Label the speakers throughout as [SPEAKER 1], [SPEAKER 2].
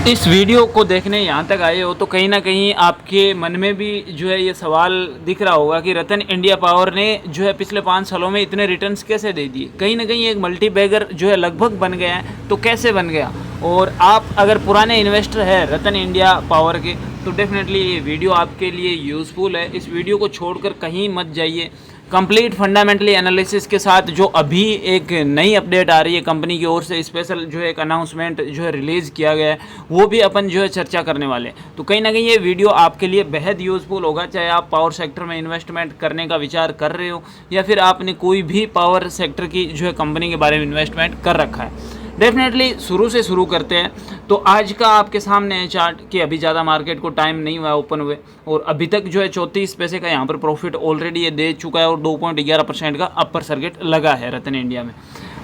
[SPEAKER 1] इस वीडियो को देखने यहाँ तक आए हो तो कहीं ना कहीं आपके मन में भी जो है ये सवाल दिख रहा होगा कि रतन इंडिया पावर ने जो है पिछले 5 सालों में इतने रिटर्न्स कैसे दे दिए। कहीं ना कहीं एक मल्टी बैगर जो है लगभग बन गया है, तो कैसे बन गया। और आप अगर पुराने इन्वेस्टर हैं रतन इंडिया पावर के तो डेफिनेटली ये वीडियो आपके लिए यूज़फुल है। इस वीडियो को छोड़कर कहीं मत जाइए। कंप्लीट फंडामेंटली एनालिसिस के साथ जो अभी एक नई अपडेट आ रही है कंपनी की ओर से, स्पेशल जो है एक अनाउंसमेंट जो है रिलीज़ किया गया है, वो भी अपन जो है चर्चा करने वाले हैं। तो कहीं ना कहीं ये वीडियो आपके लिए बेहद यूज़फुल होगा, चाहे आप पावर सेक्टर में इन्वेस्टमेंट करने का विचार कर रहे हो या फिर आपने कोई भी पावर सेक्टर की जो है कंपनी के बारे में इन्वेस्टमेंट कर रखा है। डेफिनेटली शुरू से शुरू करते हैं। तो आज का आपके सामने है चार्ट कि अभी ज़्यादा मार्केट को टाइम नहीं हुआ है ओपन हुए, और अभी तक जो है 34 पैसे का यहाँ पर प्रॉफिट ऑलरेडी ये दे चुका है और 2.11% का अपर सर्किट लगा है रतन इंडिया में।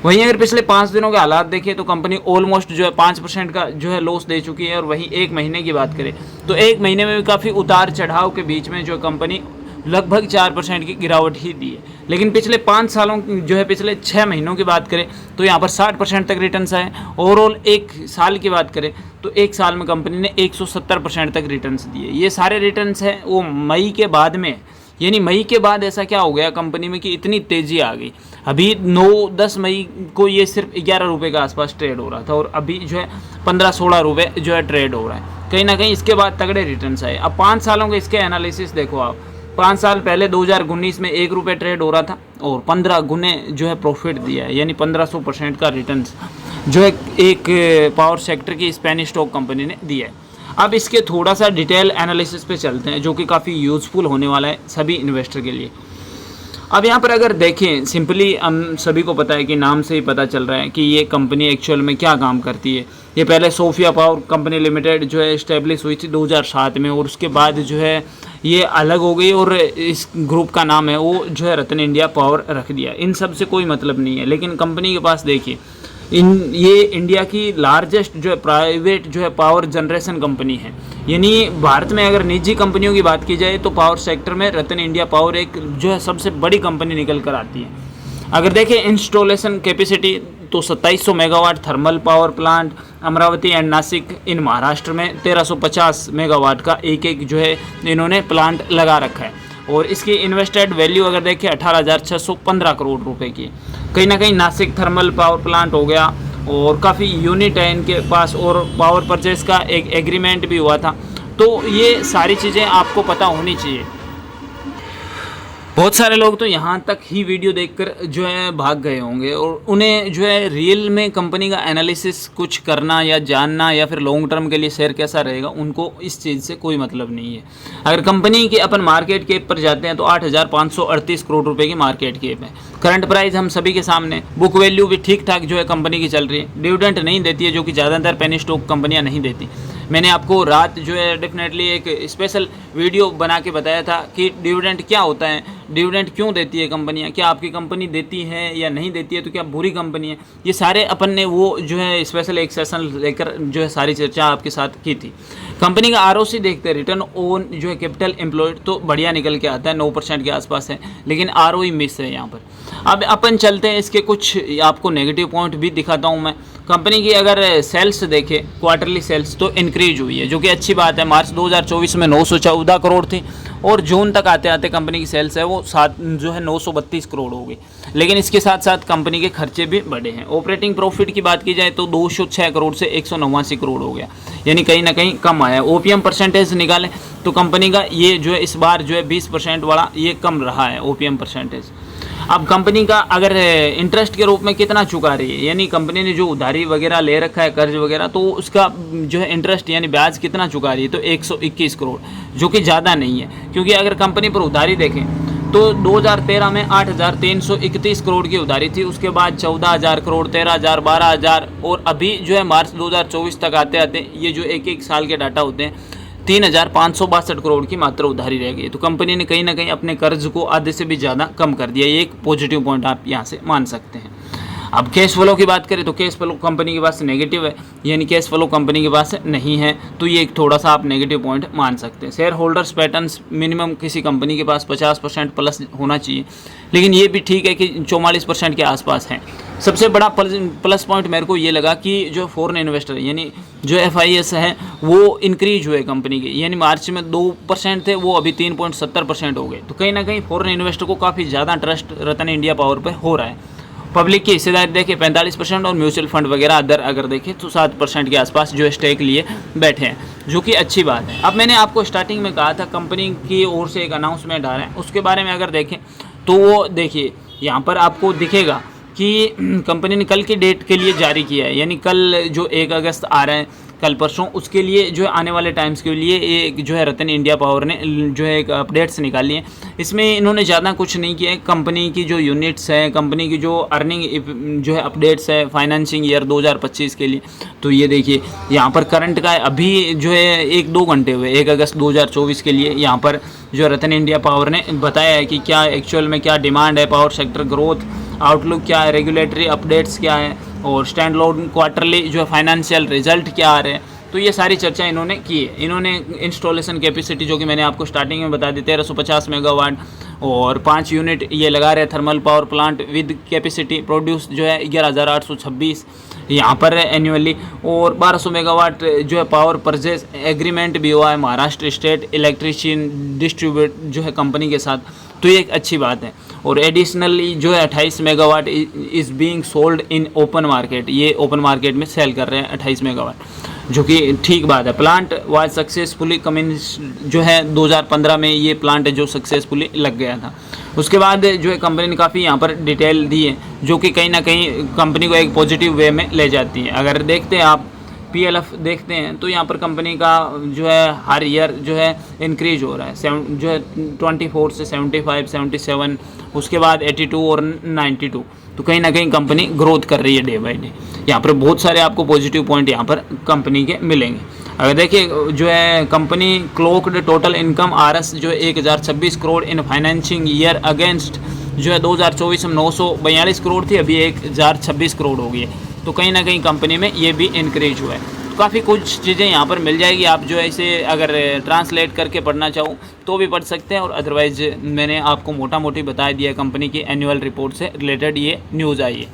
[SPEAKER 1] वहीं अगर पिछले 5 दिनों के हालात देखें तो कंपनी ऑलमोस्ट जो है 5% का जो है लॉस दे चुकी है। और वहीं एक महीने की बात करें तो एक महीने में भी काफ़ी उतार चढ़ाव के बीच में जो कंपनी लगभग 4% की गिरावट ही दी है। लेकिन पिछले 5 सालों जो है पिछले 6 महीनों की बात करें तो यहाँ पर 60% तक रिटर्न्स आए। ओवरऑल एक साल की बात करें तो एक साल में कंपनी ने 170% तक रिटर्न्स दिए। ये सारे रिटर्न्स हैं वो मई के बाद में, यानी मई के बाद ऐसा क्या हो गया कंपनी में कि इतनी तेज़ी आ गई। अभी 9-10 मई को ये सिर्फ 11 रुपये के आसपास ट्रेड हो रहा था और अभी जो है 15-16 रुपये जो है ट्रेड हो रहा है। कहीं ना कहीं इसके बाद तगड़े रिटर्न्स आए। अब 5 सालों के इसके एनालिसिस देखो आप। 5 साल पहले 2019 में 1 रुपये ट्रेड हो रहा था और 15 गुने जो है प्रॉफिट दिया है, यानी 1500% का रिटर्न्स जो है एक पावर सेक्टर की स्पेनिश स्टॉक कंपनी ने दिया है। अब इसके थोड़ा सा डिटेल एनालिसिस पे चलते हैं जो कि काफ़ी यूज़फुल होने वाला है सभी इन्वेस्टर के लिए। अब यहाँ पर अगर देखें सिंपली हम सभी को पता है कि नाम से ही पता चल रहा है कि ये कंपनी एक्चुअल में क्या काम करती है। ये पहले सोफिया पावर कंपनी लिमिटेड जो है इस्टेब्लिश हुई थी 2007 में और उसके बाद जो है ये अलग हो गई और इस ग्रुप का नाम है वो जो है रतन इंडिया पावर रख दिया। इन सब से कोई मतलब नहीं है, लेकिन कंपनी के पास देखिए ये इंडिया की लार्जेस्ट जो है प्राइवेट जो है पावर जनरेशन कंपनी है। यानी भारत में अगर निजी कंपनियों की बात की जाए तो पावर सेक्टर में रतन इंडिया पावर एक जो है सबसे बड़ी कंपनी निकल कर आती है। अगर देखें इंस्टॉलेशन कैपेसिटी तो 2700 megawatt thermal power plant Amravati and Nashik in Maharashtra में 1350 मेगावाट का एक जो है इन्होंने प्लांट लगा रखा है। और इसकी इन्वेस्टेड वैल्यू अगर देखें 18,615 करोड़ रुपए की। कहीं ना कहीं नासिक थर्मल पावर प्लांट हो गया और काफ़ी यूनिट है इनके पास और पावर परचेस का एक एग्रीमेंट भी हुआ था। तो ये सारी चीज़ें आपको पता होनी चाहिए। बहुत सारे लोग तो यहाँ तक ही वीडियो देखकर जो है भाग गए होंगे और उन्हें जो है रियल में कंपनी का एनालिसिस कुछ करना या जानना या फिर लॉन्ग टर्म के लिए शेयर कैसा रहेगा उनको इस चीज़ से कोई मतलब नहीं है। अगर कंपनी के अपन मार्केट कैप पर जाते हैं तो 8,538 करोड़ रुपए की मार्केट कैप है। करंट प्राइस हम सभी के सामने, बुक वैल्यू भी ठीक ठाक जो है कंपनी की चल रही है। डिविडेंड नहीं देती है जो कि ज़्यादातर पेनी स्टॉक कंपनियाँ नहीं देती। मैंने आपको रात जो है डेफिनेटली एक स्पेशल वीडियो बना के बताया था कि डिविडेंड क्या होता है, डिविडेंड क्यों देती है कंपनियां, क्या आपकी कंपनी देती है या नहीं देती है, तो क्या बुरी कंपनी है। ये सारे अपन ने वो जो है स्पेशल एक सेशन लेकर जो है सारी चर्चा आपके साथ की थी। कंपनी का आरओसी देखते हैं, रिटर्न ऑन जो है कैपिटल एम्प्लॉयड, तो बढ़िया निकल के आता है, 9% के आसपास है, लेकिन आरओई मिस है यहाँ पर। अब अपन चलते हैं इसके कुछ आपको नेगेटिव पॉइंट भी दिखाता हूँ मैं। कंपनी की अगर सेल्स देखें क्वार्टरली सेल्स तो इंक्रीज हुई है जो कि अच्छी बात है। मार्च 2024 में 914 करोड़ थी और जून तक आते आते कंपनी की सेल्स है वो 932 करोड़ हो गई। लेकिन इसके साथ साथ कंपनी के खर्चे भी बढ़े हैं। ऑपरेटिंग प्रॉफिट की बात की जाए तो 206 करोड़ से 189 करोड़ हो गया, यानी कहीं ना कहीं कम आया। ओपीएम परसेंटेज निकालें तो कंपनी का ये जो है इस बार जो है 20% वाला ये कम रहा है ओपीएम परसेंटेज। अब कंपनी का अगर इंटरेस्ट के रूप में कितना चुका रही है, यानी कंपनी ने जो उधारी वगैरह ले रखा है कर्ज वगैरह, तो उसका जो है इंटरेस्ट यानी ब्याज कितना चुका रही है, तो 121 करोड़, जो कि ज़्यादा नहीं है। क्योंकि अगर कंपनी पर उधारी देखें तो 2013 में 8,331 करोड़ की उधारी थी, उसके बाद 14,000 करोड़, 13,000, 12,000 और अभी जो है मार्च 2024 तक आते आते ये जो एक साल के डाटा होते हैं 3,562 करोड़ की मात्र उधारी रह गई। तो कंपनी ने कहीं ना कहीं अपने कर्ज को आधे से भी ज़्यादा कम कर दिया। ये एक पॉजिटिव पॉइंट आप यहाँ से मान सकते हैं। अब कैश फ्लो की बात करें तो कैश फ्लो कंपनी के पास नेगेटिव है, यानी कैश फ्लो कंपनी के पास नहीं है, तो ये एक थोड़ा सा आप नेगेटिव पॉइंट मान सकते हैं। शेयर होल्डर्स पैटर्न्स मिनिमम किसी कंपनी के पास 50% प्लस होना चाहिए, लेकिन ये भी ठीक है कि 44% के आसपास है। सबसे बड़ा प्लस पॉइंट मेरे को ये लगा कि जो फॉरेन इन्वेस्टर यानी जो FIS है वो इंक्रीज हुए कंपनी के, यानी मार्च में 2% थे, वो अभी 3.70% हो गए। तो कहीं ना कहीं फॉरेन इन्वेस्टर को काफ़ी ज़्यादा ट्रस्ट रतन इंडिया पावर पर हो रहा है। पब्लिक की हिस्सेदारी देखें 45% और म्यूचुअल फंड वगैरह अदर अगर देखें तो 7% के आसपास जो स्टेक लिए बैठे हैं, जो कि अच्छी बात है। अब मैंने आपको स्टार्टिंग में कहा था कंपनी की ओर से एक अनाउंसमेंट आ रहा है, उसके बारे में अगर देखें तो वो देखिए यहाँ पर आपको दिखेगा कि कंपनी ने कल की डेट के लिए जारी किया है, यानी कल जो 1 अगस्त आ रहा है कल परसों, उसके लिए जो है आने वाले टाइम्स के लिए एक जो है रतन इंडिया पावर ने जो है एक अपडेट्स निकाली हैं। इसमें इन्होंने ज़्यादा कुछ नहीं किया है, कंपनी की जो यूनिट्स हैं, कंपनी की जो अर्निंग जो है अपडेट्स है फाइनेंसिंग ईयर 2025 के लिए। तो ये देखिए यहाँ पर करंट का अभी जो है 1-2 घंटे हुए 1 अगस्त 2024 के लिए यहाँ पर जो रतन इंडिया पावर ने बताया है कि क्या एक्चुअल में क्या डिमांड है, पावर सेक्टर ग्रोथ आउटलुक क्या है, रेगुलेटरी अपडेट्स क्या है और स्टैंड अलोन क्वार्टरली जो है फाइनेंशियल रिजल्ट क्या आ रहे हैं। तो ये सारी चर्चा इन्होंने की है। इन्होंने इंस्टॉलेशन कैपेसिटी जो कि मैंने आपको स्टार्टिंग में बता दी 1350 मेगावाट और 5 यूनिट ये लगा रहे thermal power plant with capacity produce जो है 11,826 यहाँ पर एनुअली, और 1200 मेगावाट जो है पावर परचेज एग्रीमेंट भी हुआ है महाराष्ट्र स्टेट इलेक्ट्रिशियन डिस्ट्रीब्यूट जो है कंपनी के साथ। तो ये एक अच्छी बात है। और एडिशनली जो है 28 megawatt is being sold in open market, ये ओपन मार्केट में सेल कर रहे हैं 28 मेगावाट, जो कि ठीक बात है। प्लांट वाज सक्सेसफुली कमिंस जो है 2015 में ये प्लांट जो सक्सेसफुली लग गया था। उसके बाद जो है कंपनी ने काफ़ी यहाँ पर डिटेल दी है, जो कि कहीं ना कहीं कंपनी को एक पॉजिटिव वे में ले जाती है। अगर देखते हैं आप PLF देखते हैं तो यहाँ पर कंपनी का जो है हर ईयर जो है इंक्रीज हो रहा है, जो है 24 से 75, 77, उसके बाद 82 और 92। तो कहीं ना कहीं कंपनी ग्रोथ कर रही है डे बाई डे। यहाँ पर बहुत सारे आपको पॉजिटिव पॉइंट यहाँ पर कंपनी के मिलेंगे। अगर देखिए जो है company cloaked total income RS जो 1026 करोड़ इन फाइनेंशिंग ईयर अगेंस्ट जो है 2024 में 942 करोड़ थी, अभी 1026 करोड़ हो गई है। तो कहीं ना कहीं कंपनी में ये भी इंक्रीज हुआ है। तो काफ़ी कुछ चीज़ें यहाँ पर मिल जाएगी, आप जो है इसे अगर ट्रांसलेट करके पढ़ना चाहो तो भी पढ़ सकते हैं, और अदरवाइज़ मैंने आपको मोटा मोटी बता दिया कंपनी की एनुअल रिपोर्ट से रिलेटेड ये न्यूज़ आई है।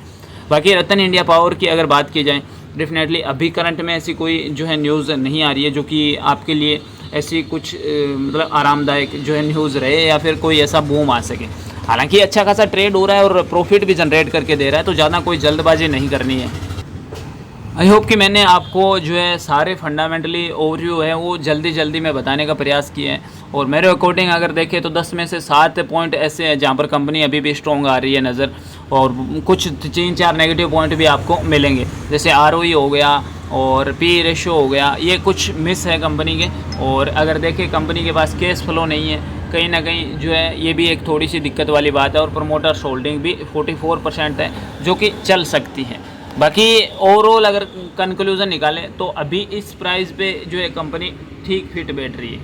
[SPEAKER 1] बाकी रतन इंडिया पावर की अगर बात की जाए, डेफिनेटली अभी करंट में ऐसी कोई जो है न्यूज़ नहीं आ रही है जो कि आपके लिए ऐसी कुछ मतलब आरामदायक जो है न्यूज़ रहे या फिर कोई ऐसा बूम आ सके। हालांकि अच्छा खासा ट्रेड हो रहा है और प्रॉफिट भी जनरेट करके दे रहा है, तो ज़्यादा कोई जल्दबाजी नहीं करनी है। आई होप कि मैंने आपको जो है सारे फंडामेंटली ओवरव्यू है वो जल्दी में बताने का प्रयास किया है, और मेरे अकॉर्डिंग अगर देखें तो 10 में से 7 पॉइंट ऐसे हैं जहाँ पर कंपनी अभी भी स्ट्रॉन्ग आ रही है नज़र, और कुछ 3-4 नेगेटिव पॉइंट भी आपको मिलेंगे, जैसे ROE हो गया और PE रेशियो हो गया, ये कुछ मिस है कंपनी के। और अगर देखें कंपनी के पास कैश फ्लो नहीं है, कहीं ना कहीं जो है ये भी एक थोड़ी सी दिक्कत वाली बात है, और प्रमोटर्स होल्डिंग भी 44% है जो कि चल सकती है। बाकी ओवरऑल अगर कंक्लूज़न निकालें तो अभी इस प्राइस पे जो है कंपनी ठीक फिट बैठ रही है,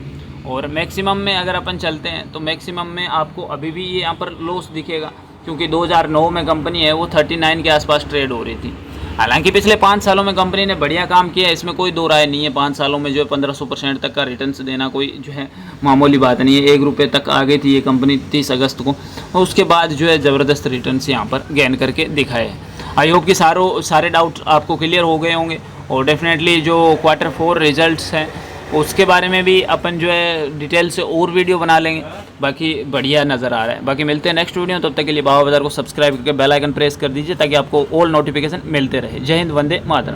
[SPEAKER 1] और मैक्सिमम में अगर अपन चलते हैं तो मैक्सिमम में आपको अभी भी ये यहाँ पर लॉस दिखेगा, क्योंकि 2009 में कंपनी है वो 39 के आसपास ट्रेड हो रही थी। हालांकि पिछले 5 सालों में कंपनी ने बढ़िया काम किया है, इसमें कोई दो राय नहीं है। 5 सालों में जो है 1500% तक का रिटर्न्स देना कोई जो है मामूली बात नहीं है। 1 रुपये तक आ गई थी ये कंपनी 30 अगस्त को, और उसके बाद जो है ज़बरदस्त रिटर्न्स यहाँ पर गेन करके दिखाए हैं। आई होप कि सारे डाउट आपको क्लियर हो गए होंगे, और डेफिनेटली जो Q4 रिजल्ट्स हैं उसके बारे में भी अपन जो है डिटेल से और वीडियो बना लेंगे। बाकी बढ़िया नज़र आ रहा है। बाकी मिलते हैं नेक्स्ट वीडियो, तब तक के लिए बाबा बाजार को सब्सक्राइब करके बेल आइकन प्रेस कर दीजिए ताकि आपको ऑल नोटिफिकेशन मिलते रहे। जय हिंद, वंदे मातरम।